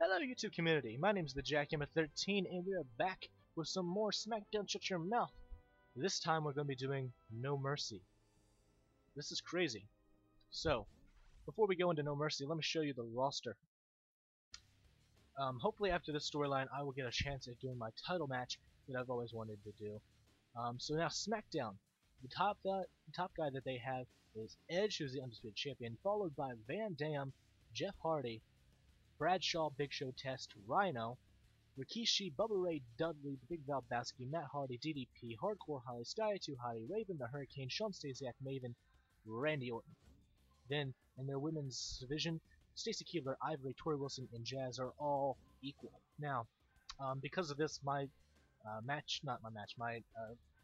Hello YouTube community, my name is the Jackhammer13 and we are back with some more Smackdown Shut Your Mouth. This time we're going to be doing No Mercy. This is crazy. So, before we go into No Mercy, let me show you the roster. Hopefully after this storyline I will get a chance at doing my title match that I've always wanted to do. So now Smackdown. The top guy that they have is Edge, who's the Undisputed Champion, followed by Van Dam, Jeff Hardy, Bradshaw, Big Show, Test, Rhino, Rikishi, Bubba Ray, Dudley, The Big Valbowski, Matt Hardy, DDP, Hardcore Holly, Sky 2 Holly, Raven, The Hurricane, Sean Stasiak, Maven, Randy Orton. Then, in their women's division, Stacy Keibler, Ivory, Tori Wilson, and Jazz are all equal. Now, because of this, my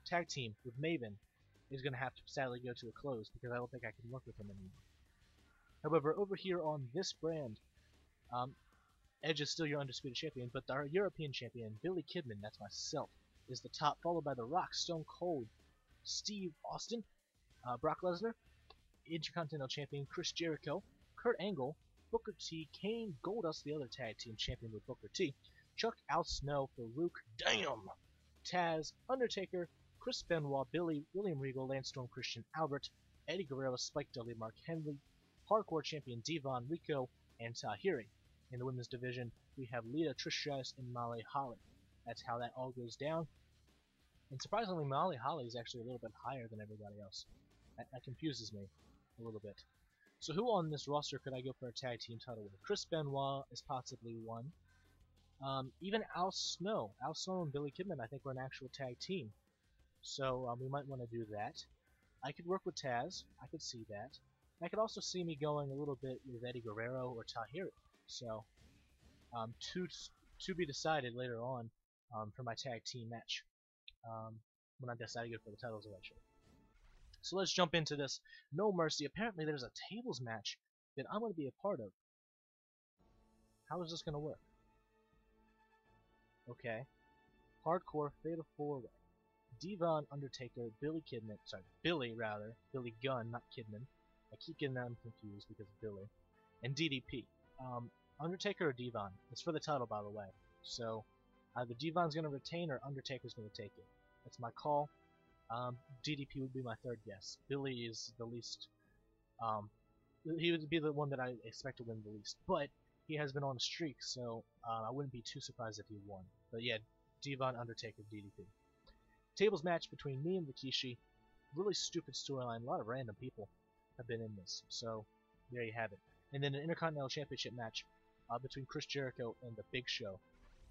tag team with Maven is going to have to sadly go to a close because I don't think I can work with him anymore. However, over here on this brand, Edge is still your Undisputed Champion, but our European Champion, Billy Kidman, that's myself, is the top, followed by The Rock, Stone Cold, Steve Austin, Brock Lesnar, Intercontinental Champion, Chris Jericho, Kurt Angle, Booker T, Kane, Goldust, the other tag team champion with Booker T, Chuck, Al Snow, Farouk, Taz, Undertaker, Chris Benoit, William Regal, Lance Storm, Christian Albert, Eddie Guerrero, Spike Dudley, Mark Henry, Hardcore Champion Devon, Rico, and Tahiri. In the women's division, we have Lita, Trish Stratus, and Molly Holly. That's how that all goes down. And surprisingly, Molly Holly is actually a little bit higher than everybody else. That confuses me a little bit. So who on this roster could I go for a tag team title with? Chris Benoit is possibly one. Even Al Snow and Billy Kidman I think were an actual tag team. So we might want to do that. I could work with Taz. I could see that. I could also see me going a little bit with Eddie Guerrero or Tahiri. So, to be decided later on for my tag team match when I decide to go for the titles eventually. So let's jump into this No Mercy. Apparently there's a tables match that I'm going to be a part of. How is this going to work? Okay. Hardcore Fatal 4-Way. Devon, Undertaker, Billy Gunn, not Kidman. I keep getting them confused because of Billy. And DDP. Undertaker or Devon? It's for the title, by the way. So, either Devon's going to retain or Undertaker's going to take it. That's my call. DDP would be my third guess. Billy is the least... he would be the one that I expect to win the least. But, he has been on a streak, so I wouldn't be too surprised if he won. But yeah, Devon, Undertaker, DDP. Tables match between me and Rikishi. Really stupid storyline. A lot of random people have been in this. So, there you have it. And then an Intercontinental Championship match between Chris Jericho and the Big Show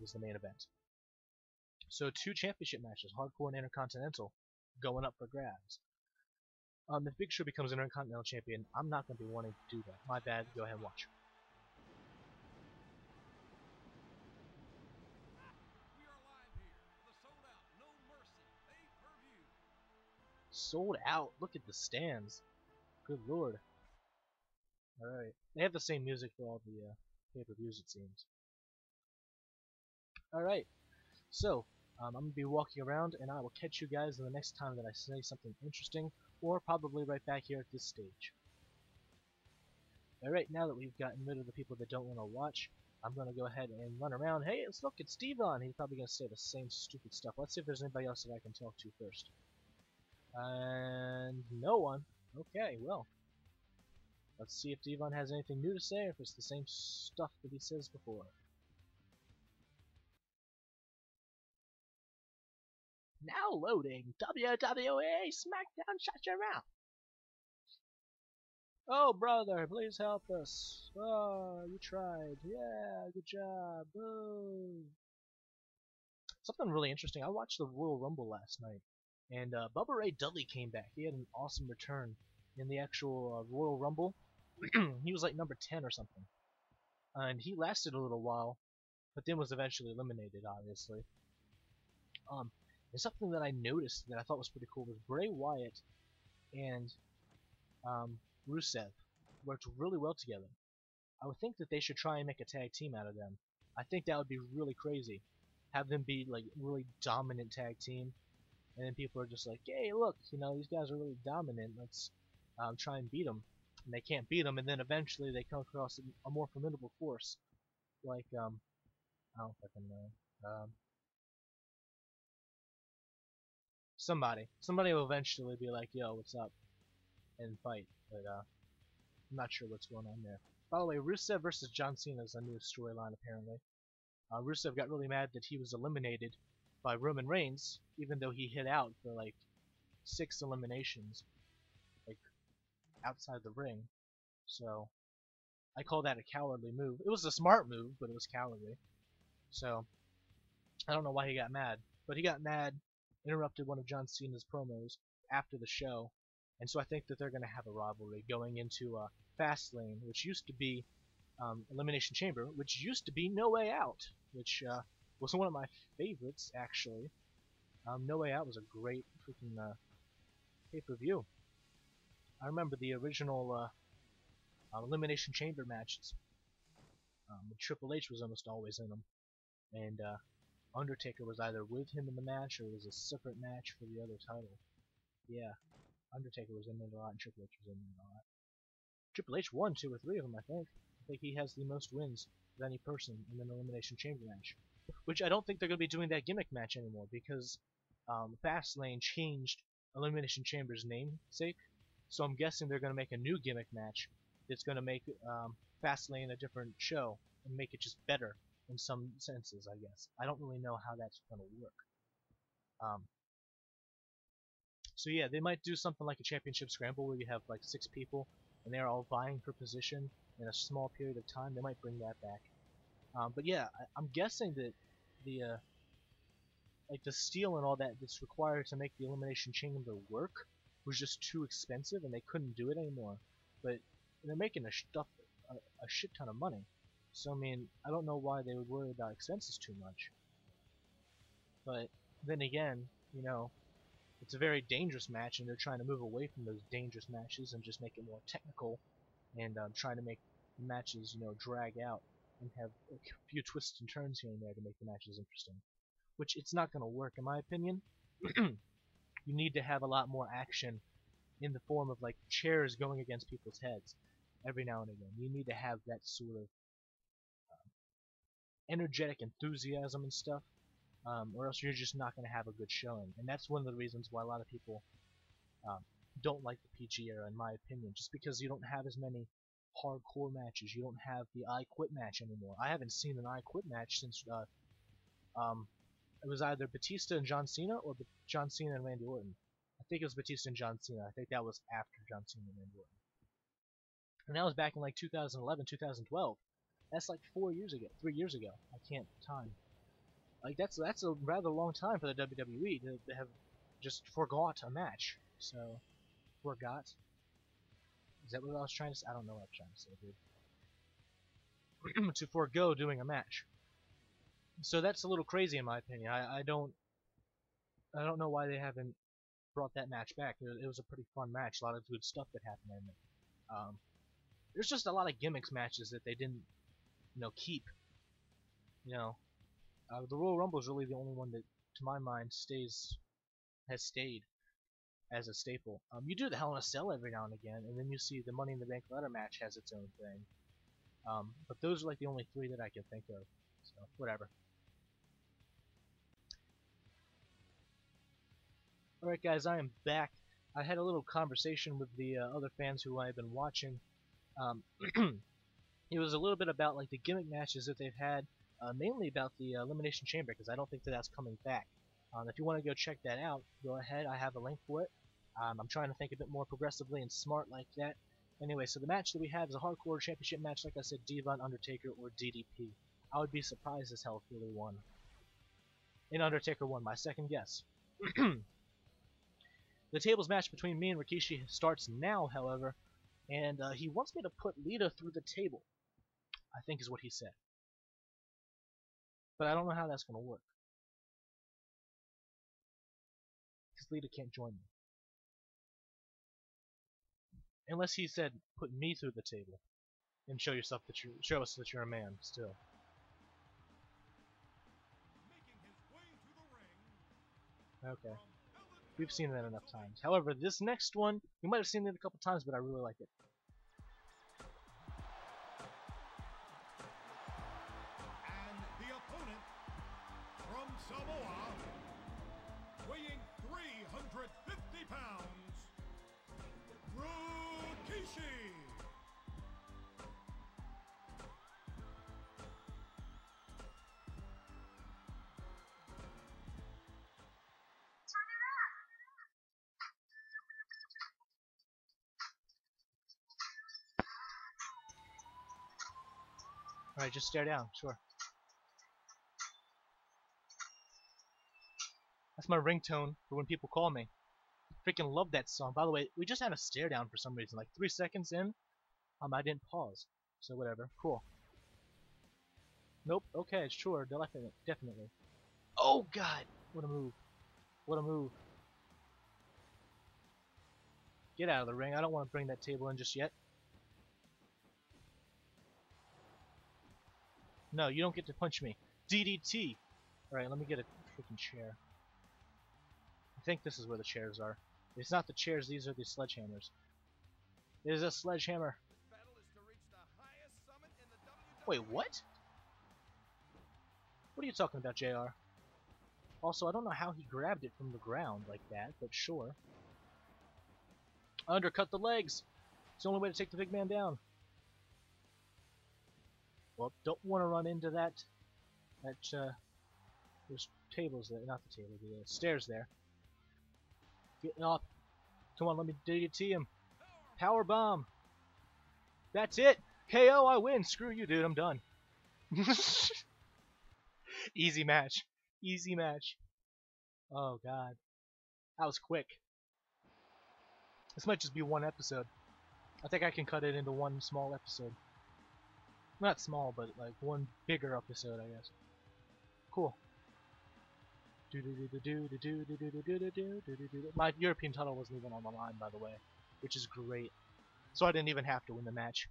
was the main event. So 2 championship matches, Hardcore and Intercontinental, going up for grabs. If Big Show becomes Intercontinental Champion, I'm not going to be wanting to do that. My bad, go ahead and watch. We are live here for the sold out No Mercy pay-per-view. Sold out? Look at the stands. Good lord. Alright. They have the same music for all the pay-per-views, it seems. Alright. So, I'm going to be walking around, and I will catch you guys in the next time that I say something interesting, or probably right back here at this stage. Alright, now that we've gotten rid of the people that don't want to watch, I'm going to go ahead and run around. Hey, look, it's Devon! He's probably going to say the same stupid stuff. Let's see if there's anybody else that I can talk to first. And no one. Okay, well. Let's see if Devon has anything new to say, or if it's the same stuff that he says before. Now loading WWE Smackdown Shut Your Mouth. Oh brother, please help us. Oh, you tried. Yeah, good job. Oh. Something really interesting. I watched the Royal Rumble last night, and Bubba Ray Dudley came back. He had an awesome return in the actual Royal Rumble. He was like number 10 or something. And he lasted a little while, but then was eventually eliminated, obviously. And something that I noticed that I thought was pretty cool was Bray Wyatt and Rusev worked really well together. I would think that they should try and make a tag team out of them. I think that would be really crazy. Have them be like really dominant tag team, and then people are just like, hey, look, you know, these guys are really dominant. Let's try and beat them. And they can't beat them, and then eventually they come across a more formidable force. like I don't fucking know. Somebody will eventually be like, yo, what's up, and fight. But I'm not sure what's going on there. By the way, Rusev versus John Cena is a new storyline apparently. Rusev got really mad that he was eliminated by Roman Reigns, even though he hit out for like 6 eliminations, like outside the ring. So I call that a cowardly move. It was a smart move, but it was cowardly. So I don't know why he got mad, but he got mad, interrupted one of John Cena's promos after the show, and so I think that they're going to have a rivalry going into Fastlane, which used to be Elimination Chamber, which used to be No Way Out, which was one of my favorites actually. No Way Out was a great freaking pay-per-view. I remember the original Elimination Chamber matches. Triple H was almost always in them, and Undertaker was either with him in the match or it was a separate match for the other title. Yeah, Undertaker was in it a lot and Triple H was in it a lot. Triple H won 2 or 3 of them, I think. I think he has the most wins of any person in an Elimination Chamber match. Which I don't think they're going to be doing that gimmick match anymore because Fastlane changed Elimination Chamber's namesake. So I'm guessing they're going to make a new gimmick match that's going to make Fastlane a different show and make it just better in some senses, I guess. I don't really know how that's going to work. So yeah, they might do something like a championship scramble where you have like 6 people and they're all vying for position in a small period of time. They might bring that back. But yeah, I'm guessing that the like the steel and all that's required to make the Elimination Chamber work was just too expensive and they couldn't do it anymore. But they're making a shit ton of money. So I mean, I don't know why they would worry about expenses too much. But then again, you know, it's a very dangerous match, and they're trying to move away from those dangerous matches and just make it more technical, and trying to make the matches, you know, drag out and have a few twists and turns here and there to make the matches interesting. Which it's not going to work, in my opinion. You need to have a lot more action in the form of like chairs going against people's heads every now and again. You need to have that sort of energetic enthusiasm and stuff, or else you're just not going to have a good showing. And that's one of the reasons why a lot of people don't like the PG era, in my opinion, just because you don't have as many hardcore matches. You don't have the I Quit match anymore. I haven't seen an I Quit match since it was either Batista and John Cena or John Cena and Randy Orton. I think it was Batista and John Cena. I think that was after John Cena and Randy Orton. And that was back in like 2011, 2012. That's like 4 years ago, 3 years ago. I can't time. Like that's a rather long time for the WWE to have just forgot a match. So, forgot. Is that what I was trying to say? I don't know what I'm trying to say, dude. To forego doing a match. So that's a little crazy in my opinion. I don't know why they haven't brought that match back. It was a pretty fun match. A lot of good stuff that happened in it. There's just a lot of gimmicks matches that they didn't, you know, keep. You know, the Royal Rumble is really the only one that, to my mind, has stayed as a staple. You do the Hell in a Cell every now and again, and then you see the Money in the Bank ladder match has its own thing. But those are like the only 3 that I can think of. So whatever. Alright guys, I am back. I had a little conversation with the other fans who I've been watching. It was a little bit about like the gimmick matches that they've had, mainly about the Elimination Chamber, because I don't think that's coming back. If you want to go check that out, go ahead. I have a link for it. I'm trying to think a bit more progressively and smart like that. Anyway, so the match that we have is a hardcore championship match, like I said, Diva and Undertaker or DDP. I would be surprised as hell if really won. And Undertaker won, my second guess. The tables match between me and Rikishi starts now, however, and he wants me to put Lita through the table, I think is what he said. But I don't know how that's going to work. Because Lita can't join me. Unless he said, put me through the table. And show us that you're a man, still. Okay. We've seen that enough times. However, this next one, we might have seen it a couple times, but I really like it. Samoa, weighing 350 pounds, Rikishi. Alright, just stare down, sure. That's my ringtone for when people call me. Freaking love that song. By the way, we just had a stare down for some reason. Like 3 seconds in, I didn't pause. So whatever. Cool. Nope. Okay, sure. Definitely. Oh god! What a move. What a move. Get out of the ring. I don't want to bring that table in just yet. No, you don't get to punch me. DDT! Alright, let me get a freaking chair. I think this is where the chairs are. It's not the chairs, these are the sledgehammers. It is a sledgehammer. Wait, what? What are you talking about, JR? Also, I don't know how he grabbed it from the ground like that, but sure. Undercut the legs! It's the only way to take the big man down. Well, don't want to run into that, there's tables there, not the table, the stairs there. Getting up. Come on, let me DDT him. Power bomb. That's it. KO, I win. Screw you, dude. I'm done. Easy match. Easy match. Oh, God. That was quick. This might just be one episode. I think I can cut it into one small episode. Not small, but like one bigger episode, I guess. Cool. My European title wasn't even on the line, by the way, which is great. So I didn't even have to win the match.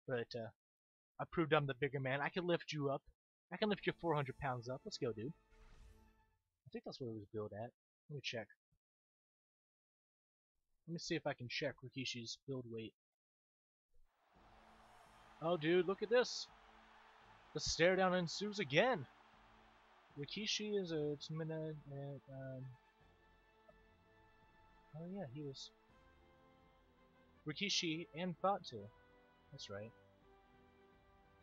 But I proved I'm the bigger man. I can lift you up. I can lift your 400 pounds up. Let's go, dude. I think that's what it was billed at. Let me check. Let me see if I can check Rikishi's build weight. Oh, dude, look at this. The stare down ensues again. Rikishi is a 2-minute. Oh yeah, he was Rikishi and Fatu. That's right.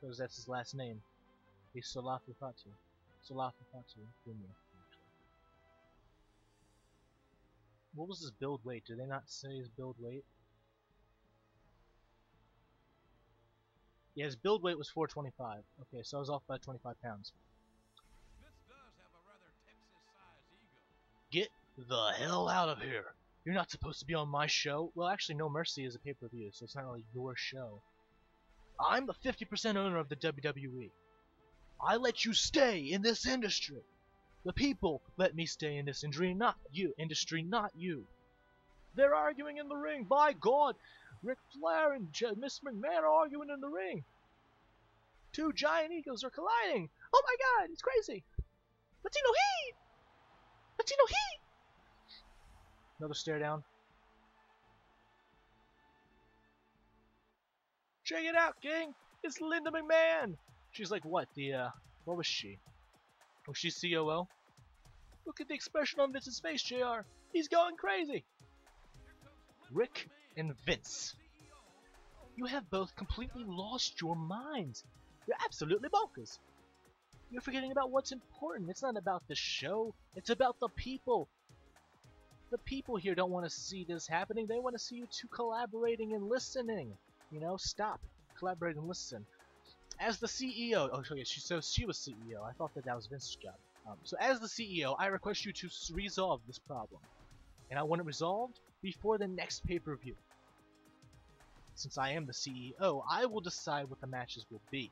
Because that's his last name. He's Salafu Fatu. Salafu Fatu Jr. What was his build weight? Did they not say his build weight? Yeah, his build weight was 425. Okay, so I was off by 25 pounds. This does have a rather Texas-sized ego. Get the hell out of here! You're not supposed to be on my show. Well, actually, No Mercy is a pay-per-view, so it's not really your show. I'm the 50% owner of the WWE. I let you stay in this industry. The people let me stay in this industry, not you. Not you. They're arguing in the ring. By God, Ric Flair and Miss McMahon are arguing in the ring. 2 giant egos are colliding. Oh my God, it's crazy. Latino Heat! Latino Heat! Another stare down. Check it out, gang. It's Linda McMahon. She's like what? What was she? Was she COO? Look at the expression on Vince's face, JR. He's going crazy. Rick and Vince. You have both completely lost your minds. You're absolutely bonkers. You're forgetting about what's important. It's not about the show. It's about the people. The people here don't want to see this happening. They want to see you two collaborating and listening. You know, stop. Collaborate and listen. As the CEO, oh yeah, she was CEO. I thought that was Vince's job. So as the CEO, I request you to resolve this problem. And I want it resolved before the next pay-per-view. Since I am the CEO, I will decide what the matches will be.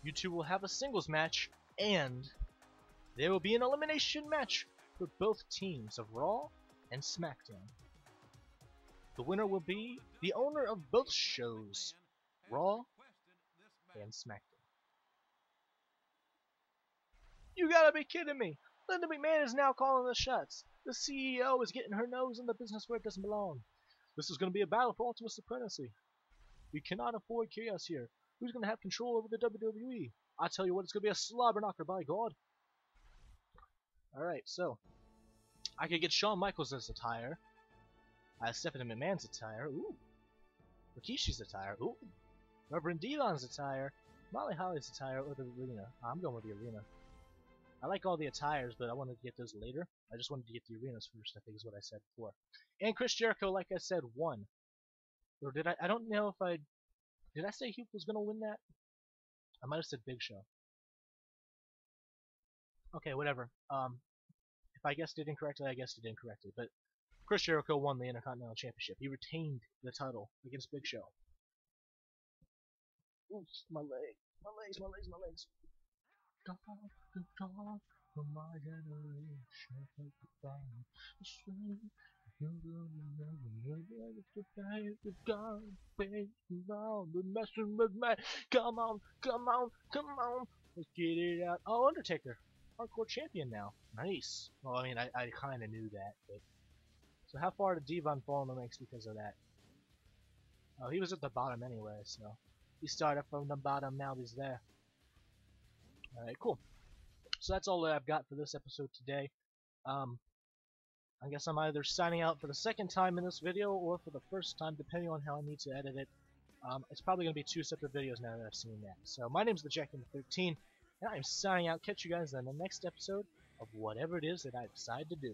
You two will have a singles match, and there will be an elimination match for both teams of Raw and SmackDown. The winner will be the owner of both shows, Raw and SmackDown. You gotta be kidding me! Linda McMahon is now calling the shots. The CEO is getting her nose in the business where it doesn't belong. This is gonna be a battle for ultimate supremacy. We cannot afford chaos here. Who's gonna have control over the WWE? I tell you what, it's gonna be a slobber knocker, by God. Alright, so I could get Shawn Michaels' attire, Stephanie McMahon's attire, ooh, Rikishi's attire, ooh, Reverend Devon's attire, Molly Holly's attire, or the arena. I'm going with the arena. I like all the attires, but I wanted to get those later. I just wanted to get the arenas first, I think is what I said before. And Chris Jericho, like I said, won. Or did I? I don't know if I... Did I say he was going to win that? I might have said Big Show. Okay, whatever. If I guessed it incorrectly, I guessed it incorrectly. But Chris Jericho won the Intercontinental Championship. He retained the title against Big Show. Oof, my leg. My legs, my legs, my legs. For my generation, come on, come on, come on, let's get it out. Oh, Undertaker, hardcore champion now. Nice. Well, I mean, I kind of knew that, but so how far did Devon fall in the ranks because of that? Oh, he was at the bottom anyway, so he started from the bottom. Now he's there. All right, cool. So that's all that I've got for this episode today. I guess I'm either signing out for the second time in this video or for the first time, depending on how I need to edit it. It's probably going to be 2 separate videos now that I've seen that. So my name is the Jack13, and I'm signing out. Catch you guys in the next episode of whatever it is that I decide to do.